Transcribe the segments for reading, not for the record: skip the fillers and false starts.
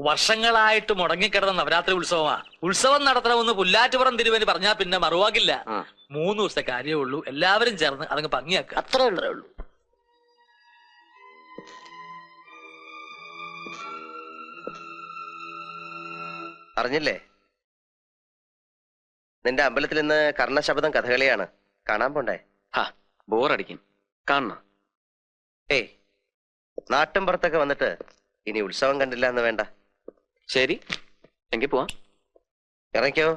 വർഷങ്ങളായിട്ട് മുടങ്ങിക്കിടന്ന നവരാത്രി ഉത്സവമാ. ഉത്സവം നടത്തണമെന്ന് പുല്ലാറ്റുപുറം തിരുവന് പറഞ്ഞാൽ പിന്നെ മറുവാക്കില്ല. 3 ദിവസത്തെ കാര്യമേ ഉള്ളൂ. എല്ലാവരും ചേർന്ന് അതങ്ങ് ഭംഗിയാക്കുക, അത്രേ ഉള്ളൂ. അറിഞ്ഞില്ലേ, നിന്റെ അമ്പലത്തിൽ ഇന്ന് കർണശബ്ദം കഥകളിയാണ്. കാണാൻ പോണ്ടേ? ബോറടിക്കും, കാണണം. ഏയ്, നാട്ടും പുറത്തൊക്കെ വന്നിട്ട് ഇനി ഉത്സവം കണ്ടില്ല എന്ന് വേണ്ട. ശരി, എങ്കിൽ പോവാം. ഇറങ്ങിക്കോ,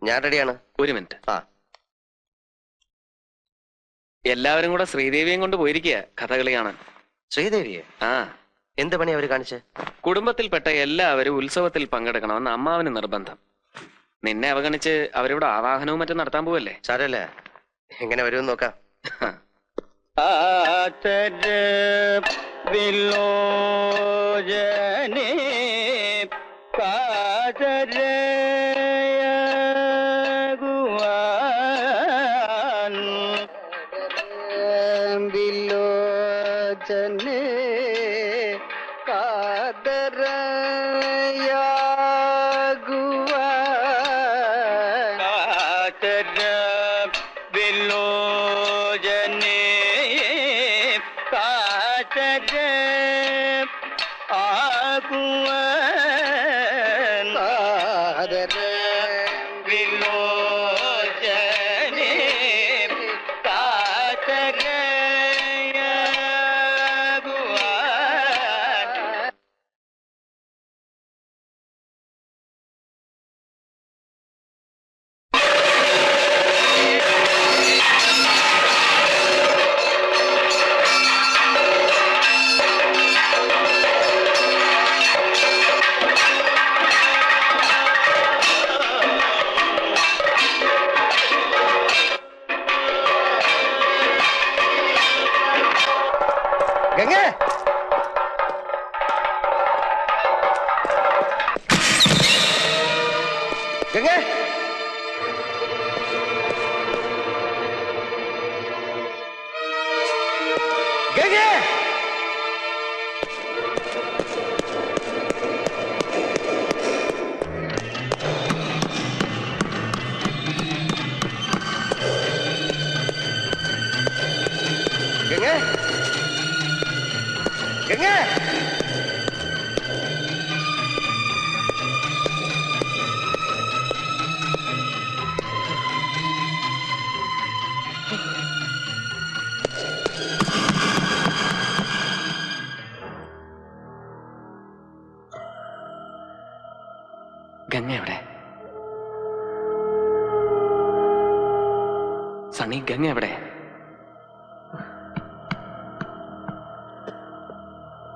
ഞാൻ റെഡിയാണ്. 1 മിനിറ്റ്. എല്ലാവരും കൂടെ ശ്രീദേവിയും കൊണ്ട് പോയിരിക്കുക കഥകളി കാണാൻ. ശ്രീദേവിയെ? എന്ത് പണി അവര് കാണിച്ച്? കുടുംബത്തിൽപ്പെട്ട എല്ലാവരും ഉത്സവത്തിൽ പങ്കെടുക്കണമെന്ന് അമ്മാവന് നിർബന്ധം. നിന്നെ അവഗണിച്ച് അവരിവിടെ ആവാഹനവും മറ്റും നടത്താൻ പോവല്ലേ. സാരല്ല, എങ്ങനെ വരുമെന്ന് നോക്കാം. ഗംഗ എവിടെ? സണ്ണി, ഗംഗ എവിടെ?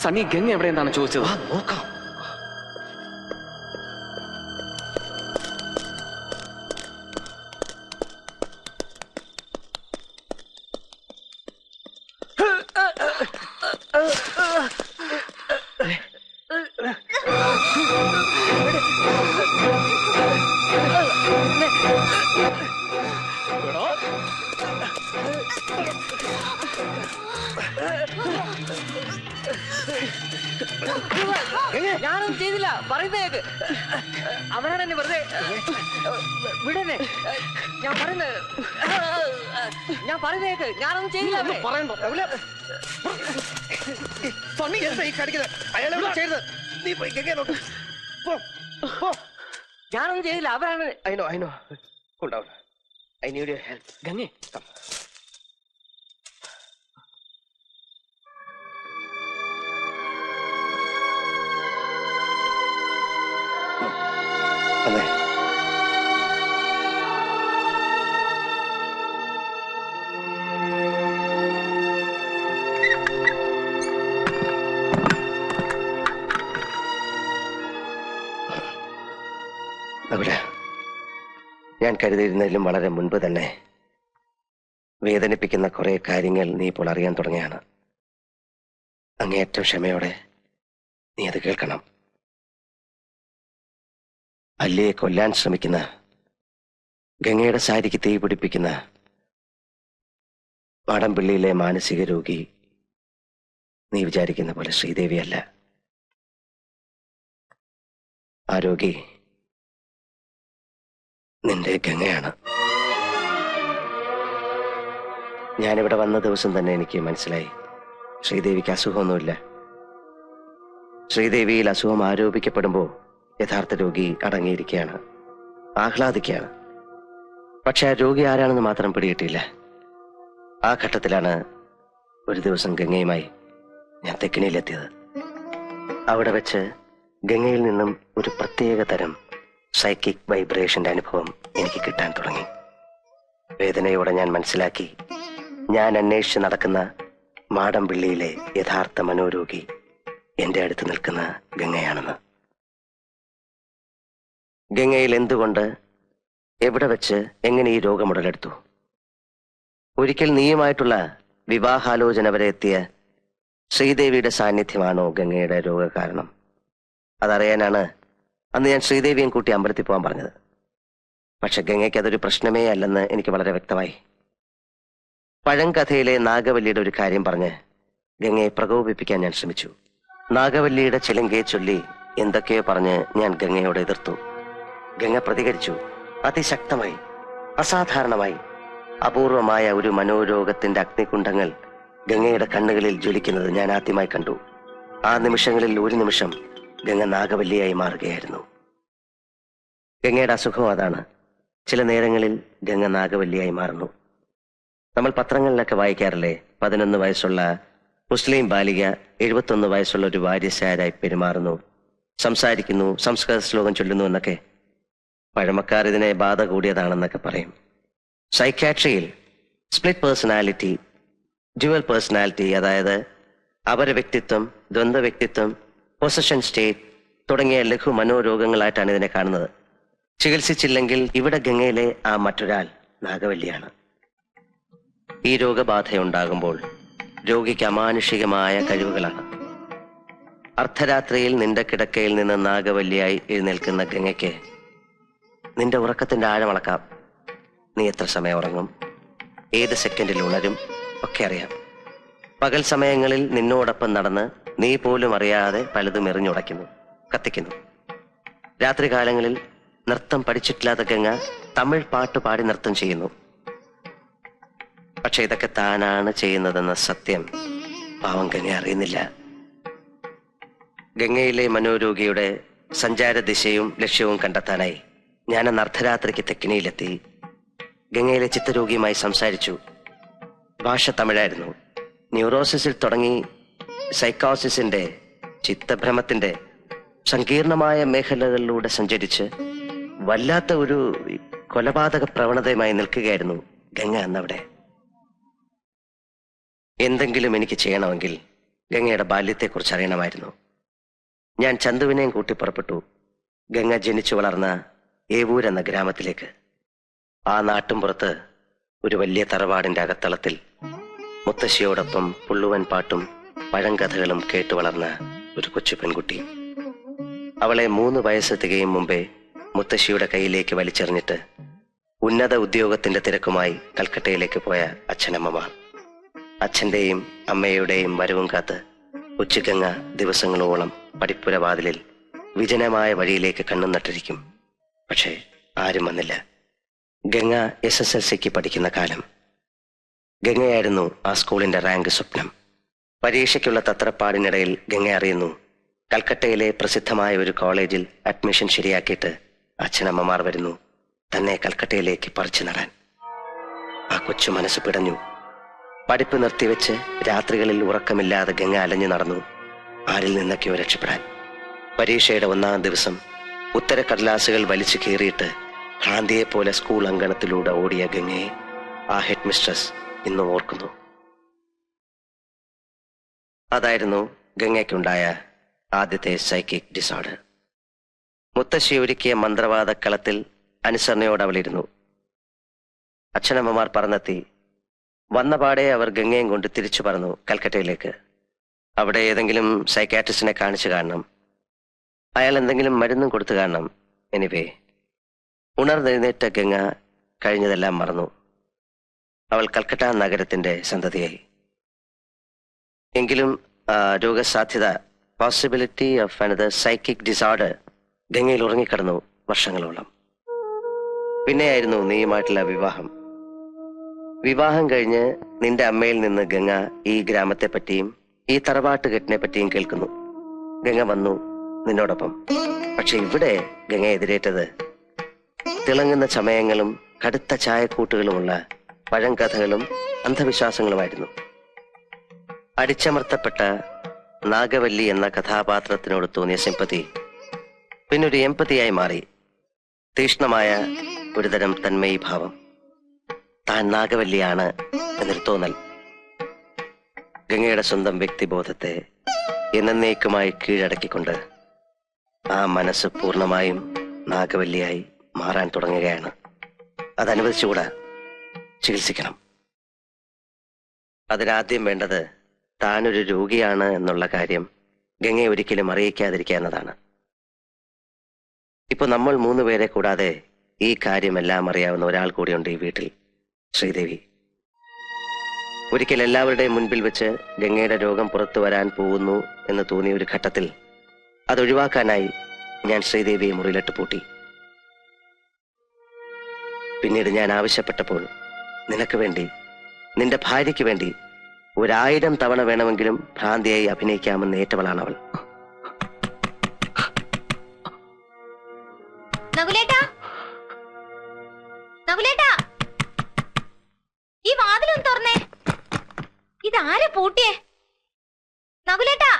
സണ്ണി, ഗംഗ എവിടെ എന്നാണ് ചോദിച്ചത്. നോക്കാം. ഞാനൊന്നും ചെയ്തില്ല, പറയുന്നേക്ക്. അവനാണ് എന്നെ വെറുതെ വിടന്നെ. ഞാൻ പറയുന്നേക്ക്, ഞാനൊന്നും ചെയ്തില്ല. ഞാനൊന്നും ചെയ്തില്ല, അവരാണ്. ഗംഗേ, ഞാൻ കരുതിയിരുന്നതിലും വളരെ മുൻപ് തന്നെ വേദനിപ്പിക്കുന്ന കുറെ കാര്യങ്ങൾ നീ ഇപ്പോൾ അറിയാൻ തുടങ്ങിയാണ്. അങ്ങേയറ്റം ക്ഷമയോടെ നീ അത് കേൾക്കണം. അല്ലയെ കൊല്ലാൻ ശ്രമിക്കുന്ന, ഗംഗയുടെ സാരിക്ക് തീ പിടിപ്പിക്കുന്ന മാടമ്പിള്ളിയിലെ മാനസിക രോഗി നീ വിചാരിക്കുന്ന പോലെ ശ്രീദേവിയല്ല. ആ രോഗി നിന്റെ ഗംഗയാണ്. ഞാനിവിടെ വന്ന ദിവസം തന്നെ എനിക്ക് മനസ്സിലായി ശ്രീദേവിക്ക് അസുഖമൊന്നുമില്ല. ശ്രീദേവിയിൽ അസുഖം ആരോപിക്കപ്പെടുമ്പോൾ യഥാർത്ഥ രോഗി അടങ്ങിയിരിക്കുകയാണ്, ആഹ്ലാദിക്കുകയാണ്. പക്ഷെ ആ രോഗി ആരാണെന്ന് മാത്രം പിടികിട്ടിയില്ല. ആ ഘട്ടത്തിലാണ് ഒരു ദിവസം ഗംഗയുമായി ഞാൻ തെക്കിനിയിലെത്തിയത്. അവിടെ വെച്ച് ഗംഗയിൽ നിന്നും ഒരു പ്രത്യേക തരം സൈക്കിക് വൈബ്രേഷന്റെ അനുഭവം എനിക്ക് കിട്ടാൻ തുടങ്ങി. വേദനയോടെ ഞാൻ മനസ്സിലാക്കി ഞാൻ അന്വേഷിച്ച് നടക്കുന്ന മാടമ്പിള്ളിയിലെ യഥാർത്ഥ മനോരോഗി എന്റെ അടുത്ത് നിൽക്കുന്ന ഗംഗയാണെന്ന്. ഗംഗയിൽ എന്തുകൊണ്ട്, എവിടെ വെച്ച്, എങ്ങനെ ഈ രോഗം ഉടലെടുത്തു? ഒരിക്കൽ നീയുമായിട്ടുള്ള വിവാഹാലോചന വരെ എത്തിയ ശ്രീദേവിയുടെ സാന്നിധ്യമാണോ ഗംഗയുടെ രോഗകാരണം? അതറിയാനാണ് അന്ന് ഞാൻ ശ്രീദേവിയും കൂട്ടി അമ്പലത്തിൽ പോകാൻ പറഞ്ഞത്. പക്ഷെ ഗംഗയ്ക്ക് അതൊരു പ്രശ്നമേ അല്ലെന്ന് എനിക്ക് വളരെ വ്യക്തമായി. പഴങ്കഥയിലെ നാഗവല്ലിയുടെ ഒരു കാര്യം പറഞ്ഞ് ഗംഗയെ പ്രകോപിപ്പിക്കാൻ ഞാൻ ശ്രമിച്ചു. നാഗവല്ലിയുടെ ചിലങ്കയെ ചൊല്ലി എന്തൊക്കെയോ പറഞ്ഞ് ഞാൻ ഗംഗയോട് എതിർത്തു. ഗംഗ പ്രതികരിച്ചു, അതിശക്തമായി, അസാധാരണമായി. അപൂർവമായ ഒരു മനോരോഗത്തിന്റെ അഗ്നികുണ്ഡങ്ങൾ ഗംഗയുടെ കണ്ണുകളിൽ ജ്വലിക്കുന്നത് ഞാൻ ആദ്യമായി കണ്ടു. ആ നിമിഷങ്ങളിൽ ഒരു നിമിഷം ഗംഗ നാഗവല്ലിയായി മാറുകയായിരുന്നു. ഗംഗയുടെ അസുഖം അതാണ്. ചില നേരങ്ങളിൽ ഗംഗ നാഗവല്ലിയായി മാറുന്നു. നമ്മൾ പത്രങ്ങളിലൊക്കെ വായിക്കാറില്ലേ, 11 വയസ്സുള്ള മുസ്ലിം ബാലിക 71 വയസ്സുള്ള ഒരു വാര്യസാരായി പെരുമാറുന്നു, സംസാരിക്കുന്നു, സംസ്കൃത ശ്ലോകം ചൊല്ലുന്നു എന്നൊക്കെ. പഴമക്കാർ ഇതിനെ ബാധ കൂടിയതാണെന്നൊക്കെ പറയും. സൈക്യാട്രിയിൽ സ്പ്ലിറ്റ് പേഴ്സണാലിറ്റി, ഡ്യുവൽ പേഴ്സണാലിറ്റി, അതായത് അപര വ്യക്തിത്വം, ദ്വന്ദ്വ വ്യക്തിത്വം, പൊസഷൻ സ്റ്റേറ്റ് തുടങ്ങിയ ലഘു മനോരോഗങ്ങളായിട്ടാണ് ഇതിനെ കാണുന്നത്. ചികിത്സിച്ചില്ലെങ്കിൽ ഇവിടെ ഗംഗയിലെ ആ മറ്റൊരാൾ നാഗവല്ലിയാണ്. ഈ രോഗബാധയുണ്ടാകുമ്പോൾ രോഗിക്ക് അമാനുഷികമായ കഴിവുകളാണ്. അർദ്ധരാത്രിയിൽ നിന്റെ കിടക്കയിൽ നിന്ന് നാഗവല്ലിയായി എഴുന്നേൽക്കുന്ന ഗംഗയ്ക്ക് നിന്റെ ഉറക്കത്തിന്റെ ആഴമളക്കാം. നീ എത്ര സമയം ഉറങ്ങും, ഏത് സെക്കൻഡിൽ ഉണരും ഒക്കെ അറിയാം. പകൽ സമയങ്ങളിൽ നിന്നോടൊപ്പം നടന്ന് നീ പോലും അറിയാതെ പലതും എറിഞ്ഞുടയ്ക്കുന്നു, കത്തിക്കുന്നു. രാത്രികാലങ്ങളിൽ നൃത്തം പഠിച്ചിട്ടില്ലാത്ത ഗംഗ തമിഴ് പാട്ട് പാടി നൃത്തം ചെയ്യുന്നു. പക്ഷെ ഇതൊക്കെ താനാണ് ചെയ്യുന്നതെന്ന സത്യം പാവം ഗംഗ അറിയുന്നില്ല. ഗംഗയിലെ മനോരോഗിയുടെ സഞ്ചാര ദിശയും ലക്ഷ്യവും കണ്ടെത്താനായി ഞാൻ അർദ്ധരാത്രിക്ക് തെക്കിനിയിലെത്തി. ഗംഗയിലെ ചിത്തരോഗിയുമായി സംസാരിച്ചു. ഭാഷ തമിഴായിരുന്നു. ന്യൂറോസിസിൽ തുടങ്ങി സൈക്കോസിസിന്റെ, ചിത്തഭ്രമത്തിന്റെ സങ്കീർണമായ മേഖലകളിലൂടെ സഞ്ചരിച്ച് വല്ലാത്ത ഒരു കൊലപാതക പ്രവണതയുമായി നിൽക്കുകയായിരുന്നു ഗംഗ അന്നവിടെ. എന്തെങ്കിലും എനിക്ക് ചെയ്യണമെങ്കിൽ ഗംഗയുടെ ബാല്യത്തെക്കുറിച്ച് അറിയണമായിരുന്നു. ഞാൻ ചന്തുവിനെയും കൂട്ടി പുറപ്പെട്ടു ഗംഗ ജനിച്ചു വളർന്ന ഏവൂർ എന്ന ഗ്രാമത്തിലേക്ക്. ആ നാട്ടുംപുറത്ത് ഒരു വലിയ തറവാടിന്റെ അകത്തളത്തിൽ മുത്തശ്ശിയോടൊപ്പം പുള്ളുവൻ പാട്ടും പഴങ്കഥകളും കേട്ടു വളർന്ന ഒരു കൊച്ചു പെൺകുട്ടി. അവളെ 3 വയസ്സ് തികയും മുമ്പേ മുത്തശ്ശിയുടെ കയ്യിലേക്ക് വലിച്ചെറിഞ്ഞിട്ട് ഉന്നത ഉദ്യോഗത്തിന്റെ തിരക്കുമായി കൽക്കട്ടയിലേക്ക് പോയ അച്ഛനമ്മമാർ. അച്ഛന്റെയും അമ്മയുടെയും വരവും കാത്ത് ഉച്ചഗംഗ ദിവസങ്ങളോളം പടിപ്പുര വാതിലിൽ വിജനമായ വഴിയിലേക്ക് കണ്ണും നട്ടിരിക്കും. പക്ഷേ ആരും വന്നില്ല. ഗംഗ SSLCക്ക് പഠിക്കുന്ന കാലം. ഗംഗയായിരുന്നു ആ സ്കൂളിന്റെ റാങ്ക് സ്വപ്നം. പരീക്ഷയ്ക്കുള്ള തത്രപ്പാടിനിടയിൽ ഗംഗ അറിയുന്നു കൽക്കട്ടയിലെ പ്രസിദ്ധമായ ഒരു കോളേജിൽ അഡ്മിഷൻ ശരിയാക്കിയിട്ട് അച്ഛനമ്മമാർ വരുന്നു തന്നെ കൽക്കട്ടയിലേക്ക് പറിച്ചു നടാൻ. ആ കൊച്ചു മനസ്സ് പിടഞ്ഞു. പഠിപ്പ് നിർത്തിവെച്ച് രാത്രികളിൽ ഉറക്കമില്ലാതെ ഗംഗ അലഞ്ഞു നടന്നു ആരിൽ നിന്നൊക്കെയോ രക്ഷപ്പെടാൻ. പരീക്ഷയുടെ 1-ാം ദിവസം ഉത്തരക്കടലാസുകൾ വലിച്ചു കീറിയിട്ട് ഭ്രാന്തിയെപ്പോലെ സ്കൂൾ അങ്കണത്തിലൂടെ ഓടിയ ഗംഗയെ ആ ഹെഡ് മിസ്ട്രസ് ഇന്നും ഓർക്കുന്നു. അതായിരുന്നു ഗംഗയ്ക്കുണ്ടായ ആദ്യത്തെ സൈക്കിക് ഡിസോർഡർ. മുത്തശ്ശി ഒരുക്കിയ മന്ത്രവാദ കളത്തിൽ അനുസരണയോടെ അവളിരുന്നു. അച്ഛനമ്മമാർ പറന്നെത്തി. വന്നപാടെ അവർ ഗംഗയും കൊണ്ട് തിരിച്ചു പറന്നു കൽക്കട്ടയിലേക്ക്. അവിടെ ഏതെങ്കിലും സൈക്കാട്രിസ്റ്റിനെ കാണിച്ചു കാണണം, അയാൾ എന്തെങ്കിലും മരുന്നും കൊടുത്തു കാണണം. എനിവേ, ഉണർന്നെഴുന്നേറ്റ ഗംഗ കഴിഞ്ഞതെല്ലാം മറന്നു. അവൾ കൽക്കട്ട നഗരത്തിന്റെ സന്തതിയായി. എങ്കിലും രോഗസാധ്യത, possibility of another psychic disorder ഗംഗയിൽ ഉറങ്ങിക്കിടന്നു വർഷങ്ങളോളം. പിന്നെയായിരുന്നു നീയുമായിട്ടുള്ള വിവാഹം. വിവാഹം കഴിഞ്ഞ് നിന്റെ അമ്മയിൽ നിന്ന് ഗംഗ ഈ ഗ്രാമത്തെ പറ്റിയും ഈ തറവാട്ടുകെട്ടിനെ പറ്റിയും കേൾക്കുന്നു. ഗംഗ വന്നു നിന്നോടൊപ്പം. പക്ഷെ ഇവിടെ ഗംഗ എതിരേറ്റത് തിളങ്ങുന്ന ചമയങ്ങളും കടുത്ത ചായക്കൂട്ടുകളുമുള്ള പഴങ്കഥകളും അന്ധവിശ്വാസങ്ങളുമായിരുന്നു. അടിച്ചമർത്തപ്പെട്ട നാഗവല്ലി എന്ന കഥാപാത്രത്തിനോട് തോന്നിയ സിമ്പതി പിന്നൊരു എമ്പതിയായി മാറി. തീക്ഷ്ണമായ ഒരുതരം തന്മയി ഭാവം. താൻ നാഗവല്ലിയാണ് എന്നൊരു തോന്നൽ. ഗംഗയുടെ സ്വന്തം വ്യക്തിബോധത്തെ എന്നേക്കുമായി കീഴടക്കിക്കൊണ്ട് ആ മനസ്സ് പൂർണ്ണമായും നാഗവല്ലിയായി മാറാൻ തുടങ്ങുകയാണ്. അതനുവദിച്ചുകൂടാ, ചികിത്സിക്കണം. അതിനാദ്യം വേണ്ടത് താനൊരു രോഗിയാണ് എന്നുള്ള കാര്യം ഗംഗയെ ഒരിക്കലും അറിയിക്കാതിരിക്കുക എന്നതാണ്. ഇപ്പൊ നമ്മൾ 3 പേരെ കൂടാതെ ഈ കാര്യമെല്ലാം അറിയാവുന്ന ഒരാൾ കൂടിയുണ്ട് ഈ വീട്ടിൽ, ശ്രീദേവി. ഒരിക്കൽ എല്ലാവരുടെയും മുൻപിൽ വെച്ച് ഗംഗയുടെ രോഗം പുറത്തു വരാൻ പോകുന്നു എന്ന് തോന്നിയ ഒരു ഘട്ടത്തിൽ അതൊഴിവാക്കാനായി ഞാൻ ശ്രീദേവിയെ മുറിയിലിട്ട് പൂട്ടി. പിന്നീട് ഞാൻ ആവശ്യപ്പെട്ടപ്പോൾ നിനക്ക് വേണ്ടി, നിന്റെ ഭാര്യയ്ക്ക് വേണ്ടി 1000 തവണ വേണമെങ്കിലും ഭ്രാന്തിയായി അഭിനയിക്കാമെന്ന് ഏറ്റവളാണ് അവൾ. ഈ വാതിലൊന്ന് തുറന്നേ. ഇതാരെ പൂട്ടിയേ? നകുലേട്ടാ,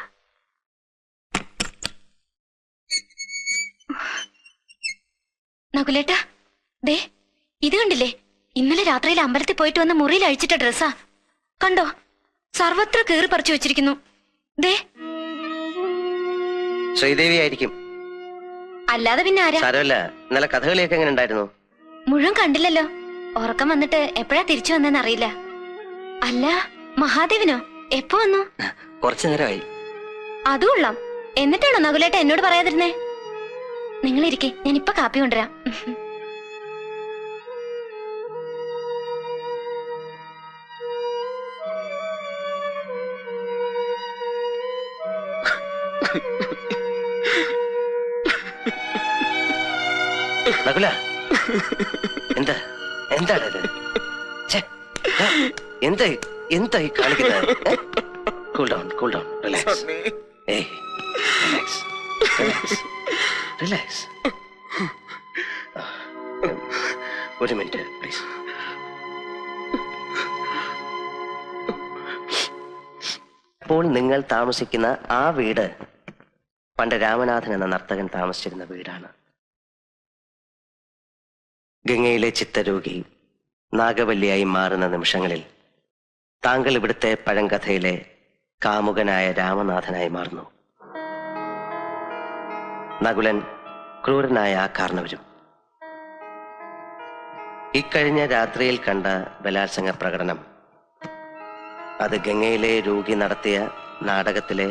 നകുലേട്ടാ, ദേ ഇത് കണ്ടില്ലേ? ഇന്നലെ രാത്രിയിൽ അമ്പലത്തിൽ പോയിട്ട് വന്ന മുറിയിൽ അഴിച്ചിട്ട ഡ്രസ്സാ. കണ്ടോ? സർവത്ര കീറി പറിച്ചു വെച്ചിരിക്കുന്നു. ദേ, ശ്രീദേവി ആയിരിക്കും. അല്ലാതെ പിന്നെ ആരാ? സാരമല്ല. ഇന്നലെ കഥകളിയൊക്കെ എങ്ങനെ ഉണ്ടായിരുന്നു? മുഴുവൻ കണ്ടില്ലല്ലോ. ഉറക്കം വന്നിട്ട് എപ്പോഴാ തിരിച്ചു വന്നെന്ന് അറിയില്ല. അല്ല, മഹാദേവനോ എപ്പോ വന്നു? കുറച്ചു നേരമായി. അതും കൊള്ളാം. എന്നിട്ടാണോ നകുലേട്ട എന്നോട് പറയാതിരുന്നേ? നിങ്ങളിരിക്കെ, ഞാൻ ഇപ്പൊ കാപ്പി കൊണ്ടുവരാം. നകുല, എന്താ എന്താണത്? എന്തായി കാണിക്കുന്നത്? Cool down, cool down, relax. Relax, relax, relax. ഒരു മിനിറ്റ് പ്ലീസ്. ഇപ്പോൾ നിങ്ങൾ താമസിക്കുന്ന ആ വീട് പണ്ട് രാമനാഥൻ എന്ന നർത്തകൻ താമസിച്ചിരുന്ന വീടാണ്. ഗംഗയിലെ ചിത്തരോഗി നാഗവല്ലിയായി മാറുന്ന നിമിഷങ്ങളിൽ താങ്കൾ ഇവിടുത്തെ പഴങ്കഥയിലെ കാമുകനായ രാമനാഥനായി മാറുന്നു. നകുലൻ ക്രൂരനായ ആ കാരണവരും. ഇക്കഴിഞ്ഞ രാത്രിയിൽ കണ്ട ബലാത്സംഗ പ്രകടനം അത് ഗംഗയിലെ രോഗി നടത്തിയ നാടകത്തിലെ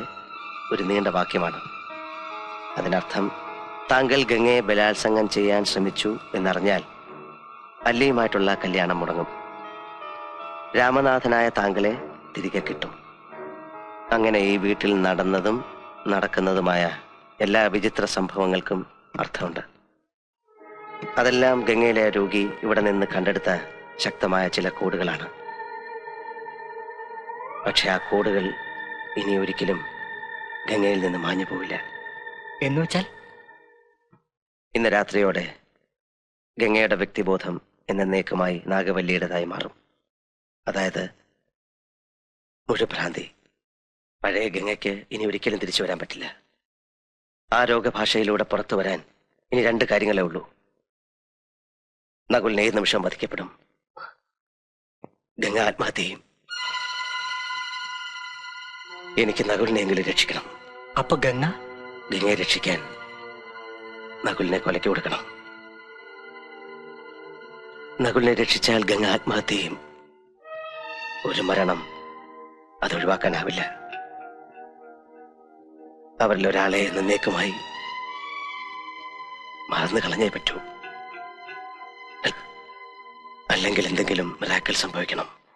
ഒരു നീണ്ട വാക്യമാണ്. അതിനർത്ഥം താങ്കൾ ഗംഗയെ ബലാത്സംഗം ചെയ്യാൻ ശ്രമിച്ചു എന്നറിഞ്ഞാൽ അല്ലിയുമായിട്ടുള്ള കല്യാണം മുടങ്ങും. രാമനാഥനായ താങ്കളെ തിരികെ കിട്ടും. അങ്ങനെ ഈ വീട്ടിൽ നടന്നതും നടക്കുന്നതുമായ എല്ലാ വിചിത്ര സംഭവങ്ങൾക്കും അർത്ഥമുണ്ട്. അതെല്ലാം ഗംഗയിലെ രോഗി ഇവിടെ നിന്ന് കണ്ടെടുത്ത ശക്തമായ ചില കോഡുകളാണ്. പക്ഷെ ആ കോഡുകൾ ഇനി ഒരിക്കലും ഗംഗയിൽ നിന്ന് മാഞ്ഞു പോവില്ല. എന്നുവെച്ചാൽ ഇന്ന് രാത്രിയോടെ ഗംഗയുടെ വ്യക്തിബോധം എന്നേക്കുമായി നാഗവല്ലിയുടേതായി മാറും. അതായത് മുഴുഭ്രാന്തി. പഴയ ഗംഗയ്ക്ക് ഇനി ഒരിക്കലും തിരിച്ചു വരാൻ പറ്റില്ല. ആ രോഗഭാഷയിലൂടെ പുറത്തു വരാൻ ഇനി 2 കാര്യങ്ങളേ ഉള്ളൂ. നകുലിനെ ഏത് നിമിഷം വധിക്കപ്പെടും, ഗംഗ ആത്മഹത്യ ചെയ്യും. എനിക്ക് നകുലിനെയെങ്കിലും രക്ഷിക്കണം. അപ്പൊ ഗംഗയെ രക്ഷിക്കാൻ നകുലിനെ കൊലയ്ക്ക് കൊടുക്കണം. നകുലിനെ രക്ഷിച്ചാൽ ഗംഗ ആത്മഹത്യ ചെയ്യും. ഒരു മരണം അതൊഴിവാക്കാനാവില്ല. അവരിൽ ഒരാളെ എന്നേക്കുമായി മറന്നു കളഞ്ഞേ പറ്റൂ. അല്ലെങ്കിൽ എന്തെങ്കിലും മിറാക്കിൾ സംഭവിക്കണം.